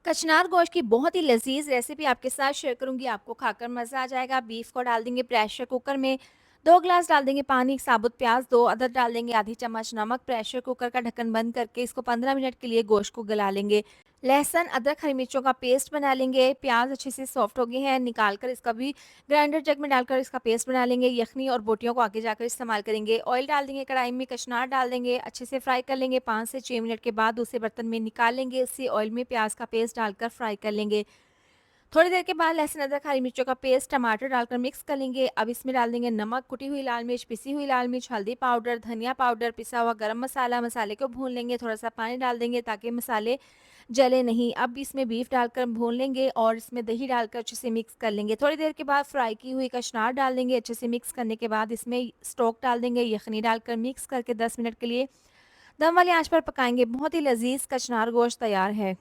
कचनार गोश्त की बहुत ही लज़ीज़ रेसिपी आपके साथ शेयर करूँगी, आपको खाकर मज़ा आ जाएगा। बीफ को डाल देंगे प्रेशर कुकर में, 2 ग्लास डाल देंगे पानी, साबुत प्याज़ 2 अदद डाल देंगे, आधी चम्मच नमक, प्रेशर कुकर का ढक्कन बंद करके इसको 15 मिनट के लिए गोश्त को गला लेंगे। लहसुन, अदरक, हरी मिर्चों का पेस्ट बना लेंगे। प्याज़ अच्छे से सॉफ्ट हो गए हैं, निकाल कर इसका भी ग्राइंडर जग में डालकर इसका पेस्ट बना लेंगे। यखनी और बोटियों को आगे जाकर इस्तेमाल करेंगे। ऑयल डाल देंगे कढ़ाई में, कचनार डाल देंगे, अच्छे से फ्राई कर लेंगे। 5 से 6 मिनट के बाद दूसरे बर्तन में निकाल लेंगे। इसी ऑयल में प्याज़ का पेस्ट डालकर फ्राई कर लेंगे। थोड़ी देर के बाद लहसुन, अदरक, हरी मिर्चों का पेस्ट, टमाटर डालकर मिक्स कर लेंगे। अब इसमें डाल देंगे नमक, कुटी हुई लाल मिर्च, पिसी हुई लाल मिर्च, हल्दी पाउडर, धनिया पाउडर, पिसा हुआ गरम मसाला। मसाले को भून लेंगे, थोड़ा-सा पानी डाल देंगे ताकि मसाले जले नहीं। अब इसमें बीफ डालकर भून लेंगे और इसमें दही डालकर अच्छे से मिक्स कर लेंगे। थोड़ी देर के बाद फ्राई की हुई कचनार डाल देंगे। अच्छे से मिक्स करने के बाद इसमें स्टॉक डाल देंगे, यखनी डालकर मिक्स करके 10 मिनट के लिए दम वाली आँच पर पकाएँगे। बहुत ही लज़ीज़ कचनार गोश्त तैयार है।